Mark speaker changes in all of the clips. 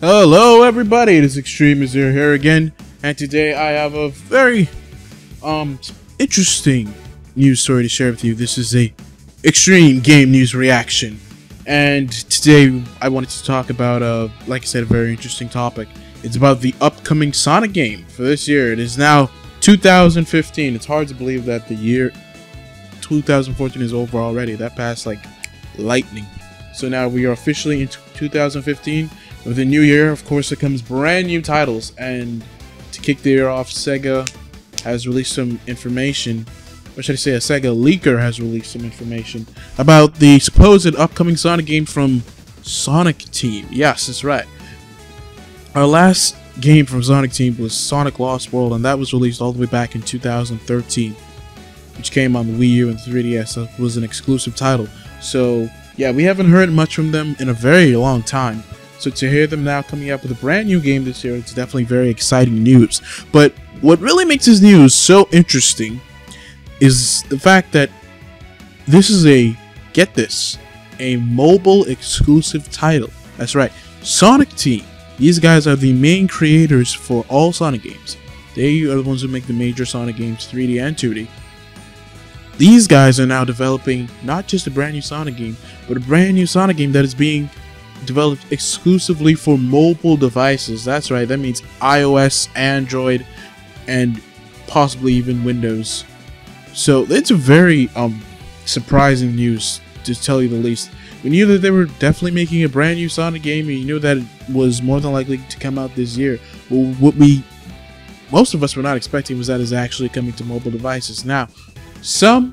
Speaker 1: Hello everybody, it is Extreme Azure here again, and today I have a very interesting news story to share with you. This is a extreme game news reaction, and today I wanted to talk about like I said, a very interesting topic. It's about the upcoming Sonic game for this year. It is now 2015. It's hard to believe that the year 2014 is over already. That passed like lightning. So now we are officially in 2015. With the new year, of course, it comes brand new titles, and to kick the year off, Sega has released some information, or should I say a Sega leaker has released some information about the supposed upcoming Sonic game from Sonic Team. Yes, that's right. Our last game from Sonic Team was Sonic Lost World, and that was released all the way back in 2013, which came on the Wii U and 3DS. That was an exclusive title. So, yeah, we haven't heard much from them in a very long time. So to hear them now coming up with a brand new game this year, it's definitely very exciting news. But what really makes this news so interesting is the fact that this is get this, a mobile exclusive title. That's right, Sonic Team. These guys are the main creators for all Sonic games. They are the ones who make the major Sonic games, 3D and 2D. These guys are now developing not just a brand new Sonic game, but a brand new Sonic game that is being developed exclusively for mobile devices. That's right, that means iOS, Android, and possibly even Windows. So it's a very surprising news, to tell you the least. We knew that they were definitely making a brand new Sonic game, and you knew that it was more than likely to come out this year. Well, what most of us were not expecting was that it's actually coming to mobile devices. Now, some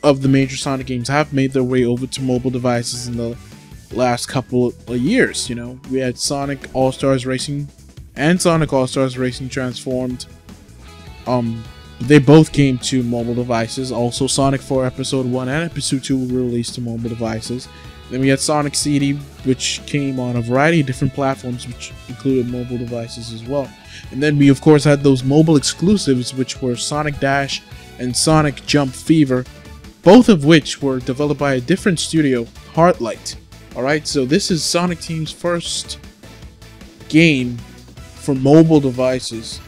Speaker 1: of the major Sonic games have made their way over to mobile devices in the last couple of years. You know, we had Sonic All-Stars Racing and Sonic All-Stars Racing Transformed. They both came to mobile devices. Also, Sonic 4 Episode 1 and Episode 2 were released to mobile devices. Then we had Sonic CD, which came on a variety of different platforms, which included mobile devices as well. And then we, of course, had those mobile exclusives, which were Sonic Dash and Sonic Jump Fever, both of which were developed by a different studio, Heartlight. Alright, so this is Sonic Team's first game for mobile devices.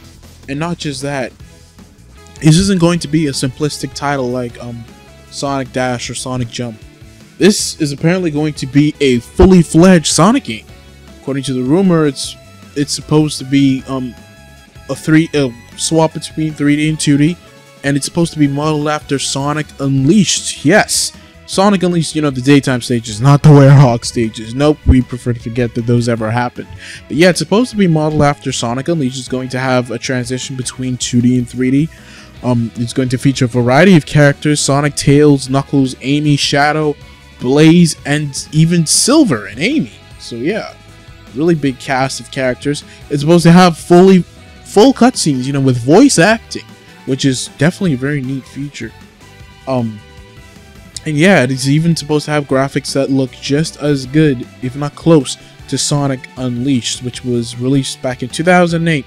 Speaker 1: And not just that, this isn't going to be a simplistic title like Sonic Dash or Sonic Jump. This is apparently going to be a fully fledged Sonic game. According to the rumor, it's supposed to be a swap between 3D and 2D, and it's supposed to be modeled after Sonic Unleashed. Yes, Sonic Unleashed, you know, the daytime stages, not the Werehog stages. Nope, we prefer to forget that those ever happened. But yeah, it's supposed to be modeled after Sonic Unleashed. It's going to have a transition between 2D and 3D. It's going to feature a variety of characters: Sonic, Tails, Knuckles, Amy, Shadow, Blaze, and even Silver and Amy. So yeah, really big cast of characters. It's supposed to have full cutscenes, you know, with voice acting, which is definitely a very neat feature. And yeah, it is even supposed to have graphics that look just as good, if not close, to Sonic Unleashed, which was released back in 2008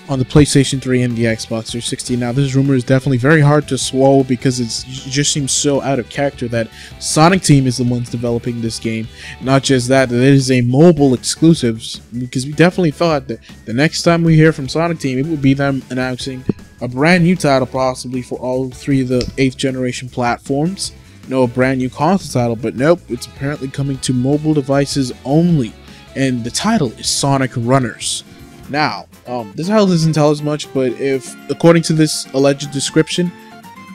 Speaker 1: on the PlayStation 3 and the Xbox 360. Now, this rumor is definitely very hard to swallow because it just seems so out of character that Sonic Team is the ones developing this game. Not just that, it is a mobile exclusive, because we definitely thought that the next time we hear from Sonic Team, it would be them announcing a brand new title, possibly for all three of the 8th generation platforms. No, a brand new console title, but nope, it's apparently coming to mobile devices only, and the title is Sonic Runners. Now, this title doesn't tell us much, but if, according to this alleged description,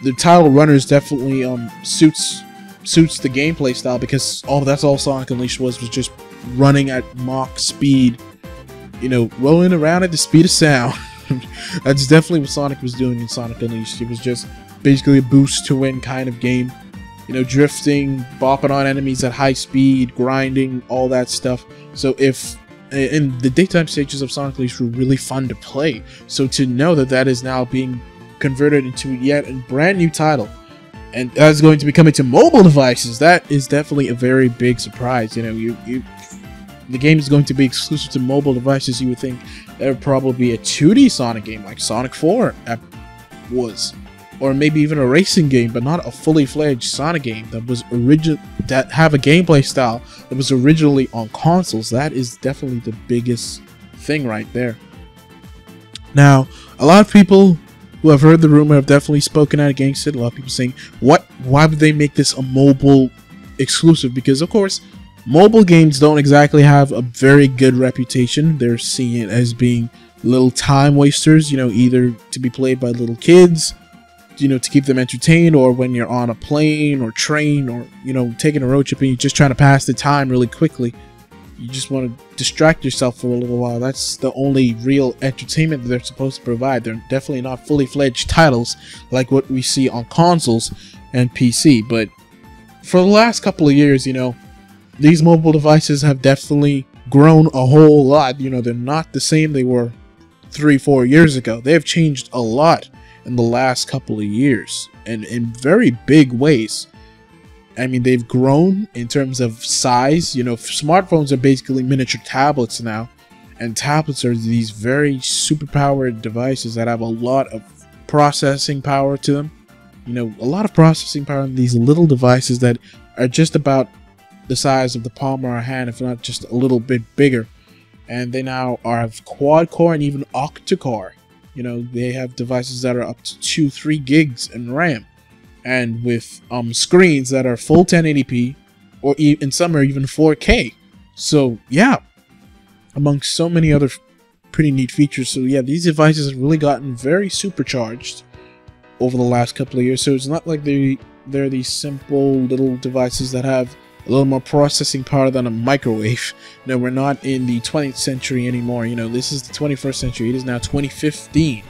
Speaker 1: the title Runners definitely suits the gameplay style, because that's all Sonic Unleashed was just running at Mach speed, you know, rolling around at the speed of sound. That's definitely what Sonic was doing in Sonic Unleashed. It was just basically a boost to win kind of game. You know, drifting, bopping on enemies at high speed, grinding, all that stuff. So if in the daytime stages of Sonic Unleashed were really fun to play. So to know that that is now being converted into yet a brand new title, and that's going to be coming to mobile devices, that is definitely a very big surprise. You know, the game is going to be exclusive to mobile devices. You would think there would probably be a 2D Sonic game like Sonic 4 was, or maybe even a racing game, but not a fully fledged Sonic game that was that have a gameplay style that was originally on consoles. That is definitely the biggest thing right there. Now, a lot of people who have heard the rumor have definitely spoken out against it. A lot of people saying, why would they make this a mobile exclusive? Because of course, mobile games don't exactly have a very good reputation. They're seen as being little time wasters, you know, either to be played by little kids, you know, to keep them entertained, or when you're on a plane or train, or, you know, taking a road trip and you're just trying to pass the time really quickly. You just want to distract yourself for a little while. That's the only real entertainment that they're supposed to provide. They're definitely not fully fledged titles like what we see on consoles and PC. But for the last couple of years, you know, these mobile devices have definitely grown a whole lot. You know, they're not the same they were 3-4 years ago. They have changed a lot in the last couple of years, and in very big ways. I mean, they've grown in terms of size. You know, smartphones are basically miniature tablets now, and tablets are these very super powered devices that have a lot of processing power to them. You know, a lot of processing power in these little devices that are just about the size of the palm of our hand, if not just a little bit bigger. And they now have quad core and even octa-core. You know, they have devices that are up to 2-3 gigs in RAM, and with screens that are full 1080p, or in some are even 4K. So yeah, amongst so many other pretty neat features. So yeah, these devices have really gotten very supercharged over the last couple of years. So it's not like they're these simple little devices that have a little more processing power than a microwave. No, we're not in the 20th century anymore. You know, this is the 21st century. It is now 2015.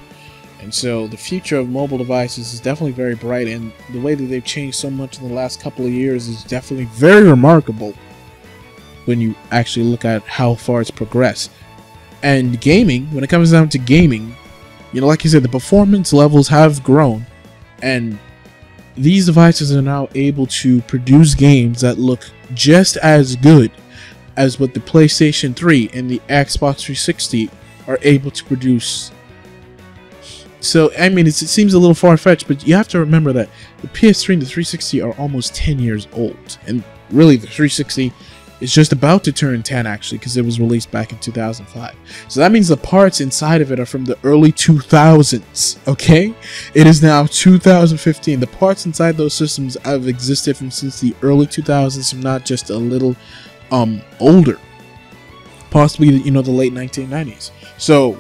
Speaker 1: And so the future of mobile devices is definitely very bright, and the way that they've changed so much in the last couple of years is definitely very remarkable when you actually look at how far it's progressed. And gaming, when it comes down to gaming, you know, like you said, the performance levels have grown, and these devices are now able to produce games that look just as good as what the PlayStation 3 and the Xbox 360 are able to produce. So, I mean, it seems a little far-fetched, but you have to remember that the PS3 and the 360 are almost 10 years old. And really, the 360 is just about to turn 10, actually, because it was released back in 2005. So that means the parts inside of it are from the early 2000s, okay? It is now 2015. The parts inside those systems have existed since the early 2000s, if not just a little older. Possibly, you know, the late 1990s. So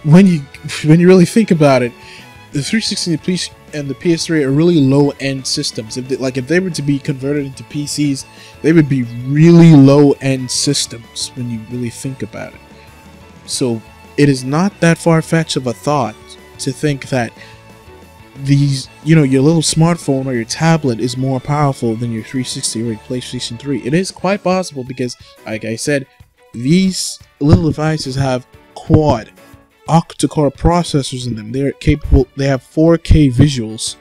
Speaker 1: when you really think about it, the 360 and the PS3 are really low-end systems. If they were to be converted into PCs, they would be really low-end systems when you really think about it. So it is not that far-fetched of a thought to think that these, you know, your little smartphone or your tablet is more powerful than your 360 or your PlayStation 3. It is quite possible because, like I said, these little devices have quad octa-core processors in them. They're capable, they have 4K visuals,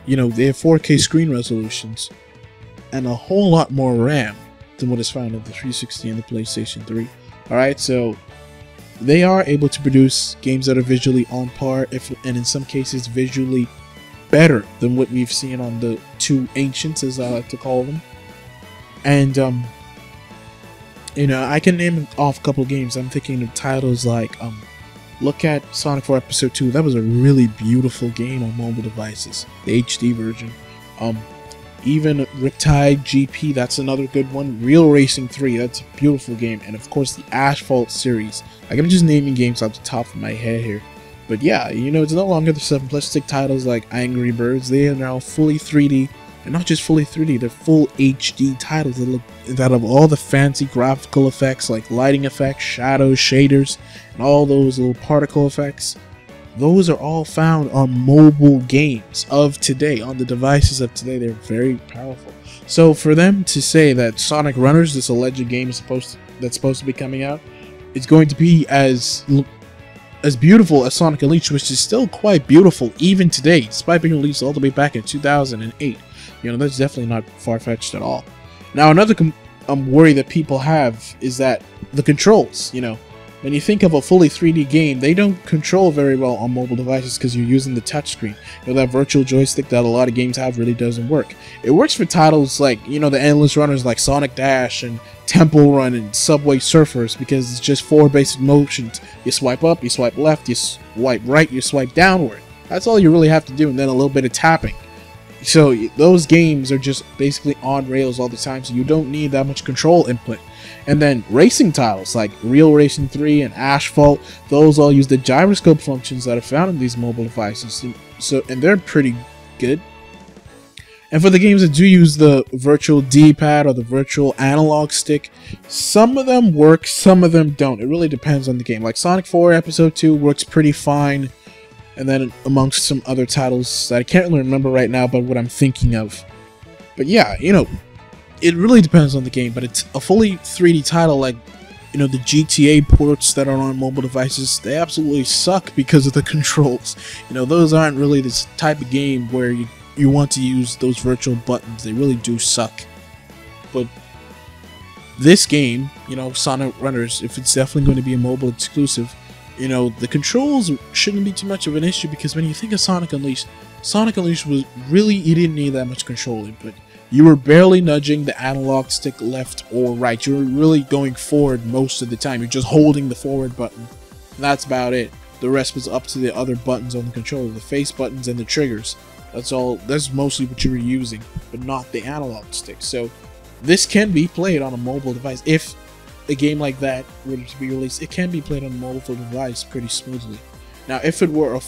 Speaker 1: you know, they have 4K screen resolutions, and a whole lot more RAM than what is found in the 360 and the PlayStation 3. Alright, so they are able to produce games that are visually on par, and in some cases visually better than what we've seen on the two ancients, as I like to call them. And you know, I can name off a couple of games. I'm thinking of titles like look at Sonic 4 Episode 2. That was a really beautiful game on mobile devices, the HD version. Even Riptide GP, that's another good one. Real Racing 3, that's a beautiful game. And of course the Asphalt series. Like, I'm just naming games off the top of my head here. But yeah, you know, it's no longer the simplistic titles like Angry Birds. They are now fully 3D And not just fully 3D, they're full HD titles that have all the fancy graphical effects like lighting effects, shadows, shaders, and all those little particle effects. Those are all found on mobile games of today, on the devices of today. They're very powerful. So for them to say that Sonic Runners, this alleged game that's supposed to be coming out, it's going to be as beautiful as Sonic Unleashed, which is still quite beautiful even today, despite being released all the way back in 2008. That's definitely not far-fetched at all. Now, another worry that people have is that the controls, when you think of a fully 3D game, they don't control very well on mobile devices because you're using the touchscreen. That virtual joystick that a lot of games have really doesn't work. It works for titles like, the endless runners like Sonic Dash and Temple Run and Subway Surfers, because it's just 4 basic motions. You swipe up, you swipe left, you swipe right, you swipe downward. That's all you really have to do, and then a little bit of tapping. So those games are just basically on rails all the time, so you don't need that much control input. And then racing titles like Real Racing 3 and Asphalt, those all use the gyroscope functions that are found in these mobile devices. And they're pretty good. And for the games that do use the virtual D-pad or the virtual analog stick, some of them work, some of them don't. It really depends on the game. Like Sonic 4 Episode 2 works pretty fine. And then amongst some other titles that I can't really remember right now, but what I'm thinking of. But yeah, it really depends on the game. But it's a fully 3D title like, the GTA ports that are on mobile devices, they absolutely suck because of the controls. Those aren't really this type of game where you want to use those virtual buttons. They really do suck. But this game, Sonic Runners, if it's definitely going to be a mobile exclusive, the controls shouldn't be too much of an issue, because when you think of Sonic Unleashed was really, you didn't need that much control input. You were barely nudging the analog stick left or right. You were really going forward most of the time. You're just holding the forward button. And that's about it. The rest was up to the other buttons on the controller, the face buttons and the triggers. That's mostly what you were using, but not the analog stick. So this can be played on a mobile device. If a game like that were to be released, it can be played on a mobile device pretty smoothly. Now, if it were a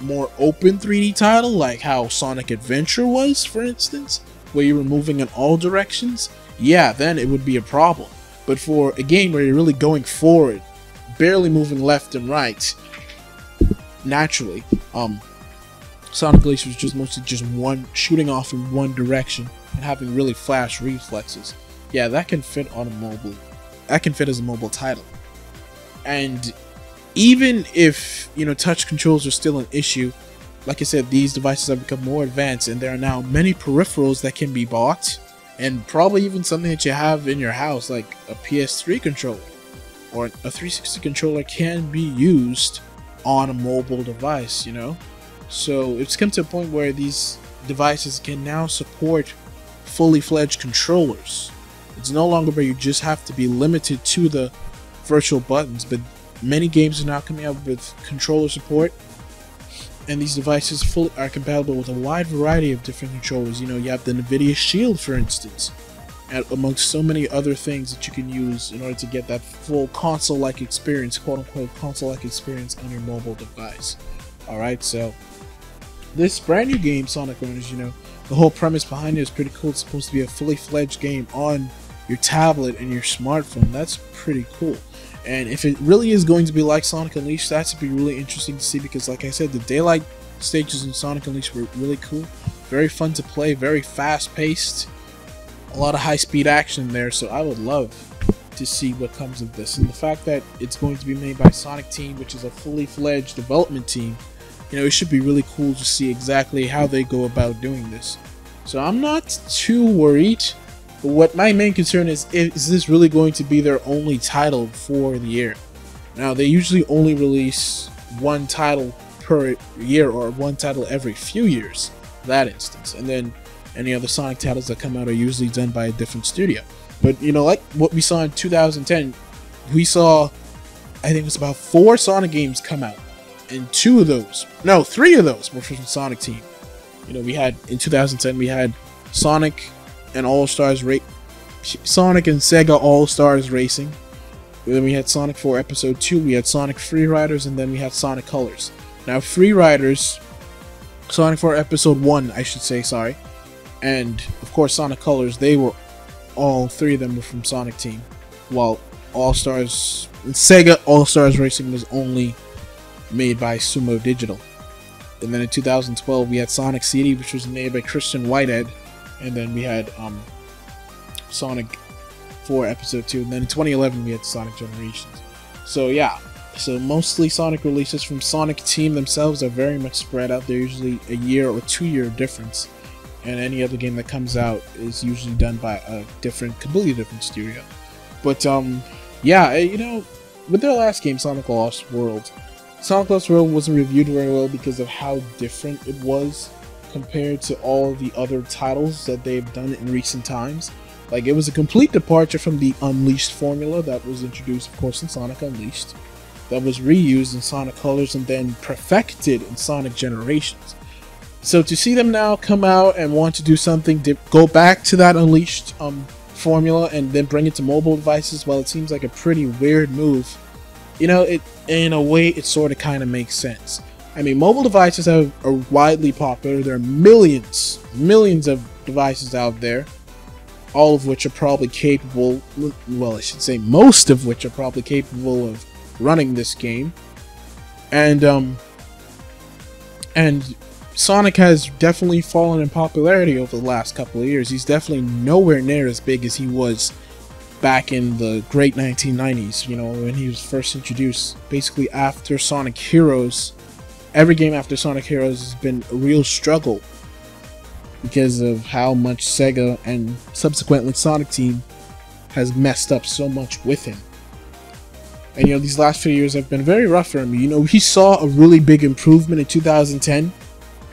Speaker 1: more open 3D title, like how Sonic Adventure was, for instance, where you were moving in all directions, yeah, then it would be a problem. But for a game where you're really going forward, barely moving left and right, naturally, Sonic Unleashed was just mostly just shooting off in one direction and having really fast reflexes. Yeah, that can fit on a mobile. That can fit as a mobile title. And even if, touch controls are still an issue, like I said, these devices have become more advanced, and there are now many peripherals that can be bought, and probably even something that you have in your house, like a PS3 controller or a 360 controller, can be used on a mobile device, So it's come to a point where these devices can now support fully fledged controllers. It's no longer where you just have to be limited to the virtual buttons, but many games are now coming out with controller support, and these devices are compatible with a wide variety of different controllers. You have the NVIDIA Shield, for instance, and amongst so many other things that you can use in order to get that full console-like experience, quote-unquote console-like experience on your mobile device. Alright, so this brand new game, Sonic Runners, the whole premise behind it is pretty cool. It's supposed to be a fully fledged game on your tablet and your smartphone. That's pretty cool. And if it really is going to be like Sonic Unleashed, that's be really interesting to see, because like I said, the daylight stages in Sonic Unleashed were really cool, very fun to play, very fast paced, a lot of high speed action there. So I would love to see what comes of this, and the fact that it's going to be made by Sonic Team, which is a fully fledged development team, it should be really cool to see exactly how they go about doing this. So I'm not too worried. But what my main concern is this really going to be their only title for the year? Now, they usually only release one title per year, or one title every few years, in that instance. And then any other Sonic titles that come out are usually done by a different studio. But, like what we saw in 2010, we saw, I think it was about 4 Sonic games come out. And 3 of those were from Sonic Team. We had, in 2010, we had Sonic and Sonic and Sega All-Stars Racing. Then we had Sonic 4 Episode 2, we had Sonic Free Riders, and then we had Sonic Colors. Now, Free Riders, Sonic 4 Episode 1, I should say, sorry. And of course, Sonic Colors, they were all three of them were from Sonic Team, while Sega All Stars Racing was only made by Sumo Digital. And then in 2012 we had Sonic CD, which was made by Christian Whitehead, and then we had Sonic 4 Episode 2, and then in 2011 we had Sonic Generations. So yeah, so mostly Sonic releases from Sonic Team themselves are very much spread out. They're usually a year or 2 year difference, and any other game that comes out is usually done by a completely different studio. But yeah, you know, with their last game, Sonic Lost World wasn't reviewed very well because of how different it was compared to all the other titles that they've done in recent times. Like, it was a complete departure from the Unleashed formula that was introduced, of course, in Sonic Unleashed, that was reused in Sonic Colors and then perfected in Sonic Generations. So to see them now come out and want to do something to go back to that Unleashed formula and then bring it to mobile devices, well, it seems like a pretty weird move. You know, in a way, it sort of kind of makes sense. I mean, mobile devices are widely popular. There are millions of devices out there, all of which are probably capable, well, I should say most of which are probably capable of running this game. And Sonic has definitely fallen in popularity over the last couple of years. He's definitely nowhere near as big as he was back in the great 1990s, you know, when he was first introduced. Basically after Sonic Heroes, every game after Sonic Heroes has been a real struggle because of how much Sega and subsequently Sonic Team has messed up so much with him. And you know, these last few years have been very rough for him. You know, he saw a really big improvement in 2010.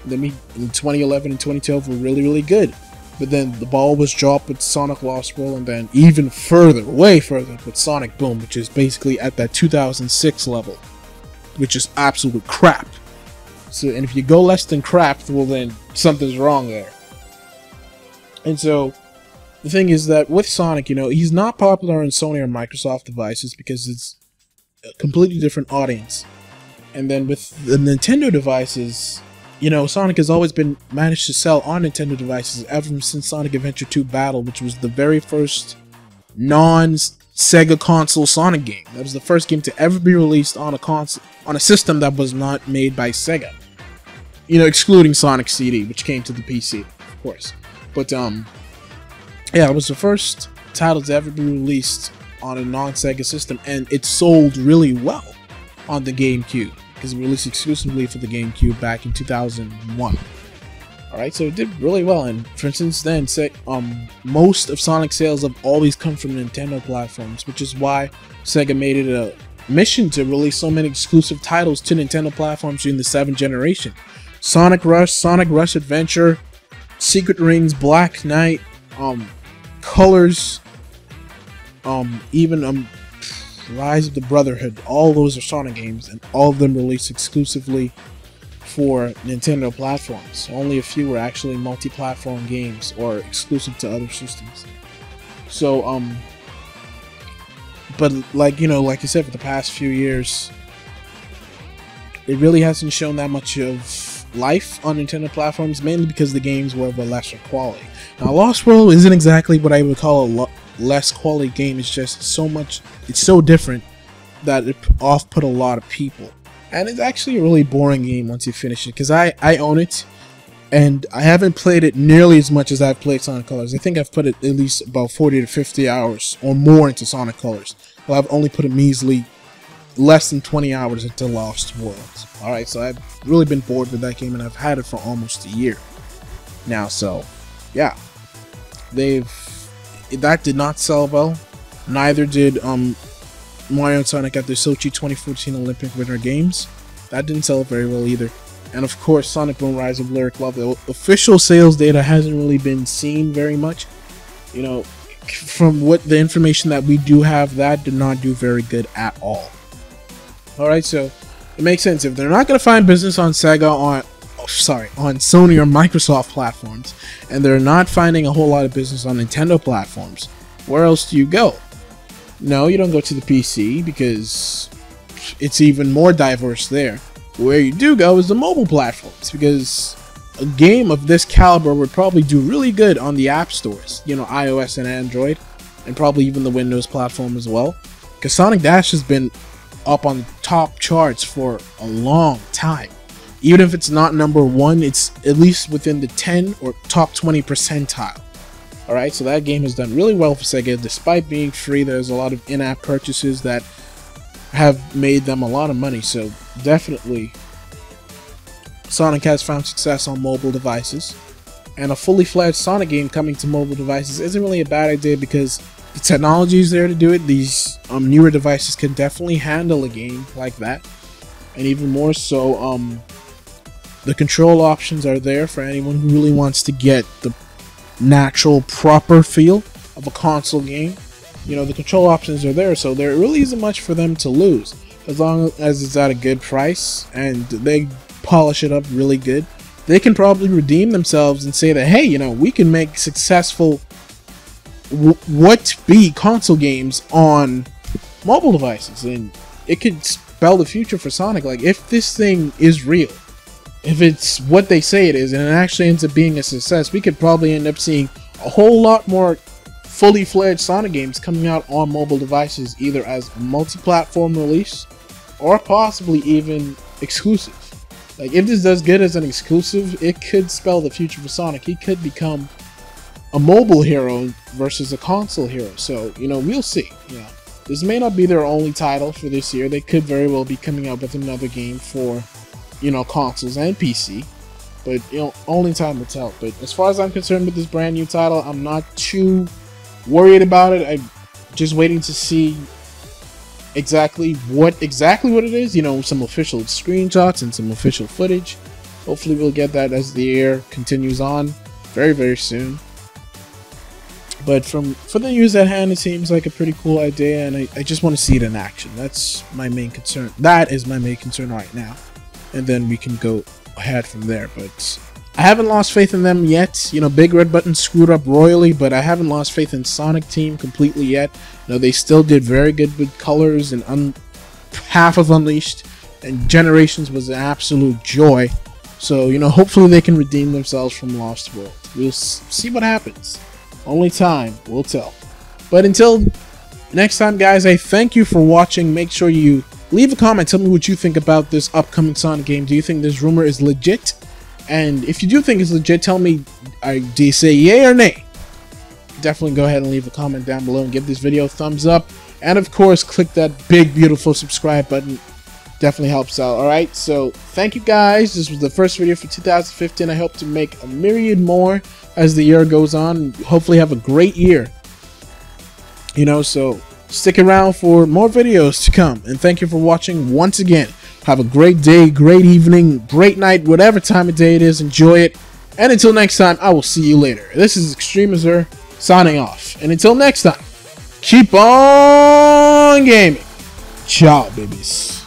Speaker 1: Then in 2011 and 2012 were really good. But then the ball was dropped with Sonic Lost World, and then even further, way further, with Sonic Boom, which is basically at that 2006 level, which is absolute crap. So, and if you go less than crap, well then something's wrong there. And so the thing is that with Sonic, you know, he's not popular on Sony or Microsoft devices because it's a completely different audience. And then with the Nintendo devices, you know, Sonic has always been managed to sell on Nintendo devices ever since Sonic Adventure 2 Battle, which was the very first non-Sega console Sonic game. That was the first game to ever be released on a system that was not made by Sega. You know, excluding Sonic CD, which came to the PC, of course. But yeah, it was the first title to ever be released on a non-Sega system, and it sold really well on the Gamecube, because it released exclusively for the Gamecube back in 2001. Alright, so it did really well, and for instance then, most of Sonic sales have always come from Nintendo platforms, which is why Sega made it a mission to release so many exclusive titles to Nintendo platforms during the 7th generation. Sonic Rush Adventure, Secret Rings, Black Knight, Colors, even Rise of the Brotherhood. All those are Sonic games, and all of them released exclusively for Nintendo platforms. Only a few were actually multi-platform games or exclusive to other systems. So, but like, you know, like I said, for the past few years, it really hasn't shown that much of life on Nintendo platforms, mainly because the games were of a lesser quality. Now, Lost World isn't exactly what I would call a less quality game. It's just it's so different that it off-put a lot of people. And it's actually a really boring game once you finish it, because I own it, and I haven't played it nearly as much as I've played Sonic Colors. I think I've put it at least about 40 to 50 hours or more into Sonic Colors. Well, I've only put a measly less than 20 hours into Lost World. Alright, so I've really been bored with that game, and I've had it for almost a year now. So yeah, that did not sell well. Neither did Mario and Sonic at the Sochi 2014 Olympic Winter Games. That didn't sell very well either. And of course, Sonic Boom Rise of Lyric Love. The official sales data hasn't really been seen very much. You know, from what the information that we do have, that did not do very good at all. Alright, so it makes sense. If they're not going to find business on Sega, on Sony or Microsoft platforms, and they're not finding a whole lot of business on Nintendo platforms, where else do you go? No, you don't go to the PC, because it's even more diverse there. Where you do go is the mobile platforms, because a game of this caliber would probably do really good on the app stores, you know, iOS and Android, and probably even the Windows platform as well. Because Sonic Dash has been up on the top charts for a long time. Even if it's not number 1, it's at least within the 10 or top 20 percentile. Alright, so that game has done really well for Sega. Despite being free, there's a lot of in-app purchases that have made them a lot of money. So definitely, Sonic has found success on mobile devices. And a fully fledged Sonic game coming to mobile devices isn't really a bad idea because the technology is there to do it. These newer devices can definitely handle a game like that. And even more so, the control options are there for anyone who really wants to get the natural, proper feel of a console game. You know, the control options are there, so there really isn't much for them to lose. As long as it's at a good price and they polish it up really good, they can probably redeem themselves and say that, hey, you know, we can make successful what-be console games on mobile devices, and it could spell the future for Sonic. Like, if this thing is real, if it's what they say it is, and it actually ends up being a success, we could probably end up seeing a whole lot more fully fledged Sonic games coming out on mobile devices, either as a multi-platform release or possibly even exclusive. Like, if this does good as an exclusive, it could spell the future for Sonic. He could become a mobile hero versus a console hero. So, you know, we'll see. You know, this may not be their only title for this year. They could very well be coming out with another game for, you know, consoles and PC. But, you know, only time will tell. But as far as I'm concerned with this brand new title, I'm not too worried about it. I'm just waiting to see exactly what it is. You know, some official screenshots and some official footage. Hopefully we'll get that as the year continues on very, very soon. But for the news at hand, it seems like a pretty cool idea, and I just want to see it in action. That's my main concern. That is my main concern right now. And then we can go ahead from there. But I haven't lost faith in them yet. You know, Big Red Button screwed up royally, but I haven't lost faith in Sonic Team completely yet. You know, they still did very good with Colors and half of Unleashed, and Generations was an absolute joy. So, you know, hopefully they can redeem themselves from Lost World. We'll see what happens. Only time will tell. But until next time, guys, I thank you for watching. Make sure you leave a comment. Tell me what you think about this upcoming Sonic game. Do you think this rumor is legit? And if you do think it's legit, tell me, do you say yay or nay? Definitely go ahead and leave a comment down below and give this video a thumbs up. And of course, click that big, beautiful subscribe button. Definitely helps out. Alright, so thank you guys. This was the first video for 2015. I hope to make a myriad more as the year goes on. Hopefully have a great year. You know, so stick around for more videos to come. And thank you for watching once again. Have a great day, great evening, great night, whatever time of day it is. Enjoy it. And until next time, I will see you later. This is Extremism signing off. And until next time, keep on gaming. Ciao, babies.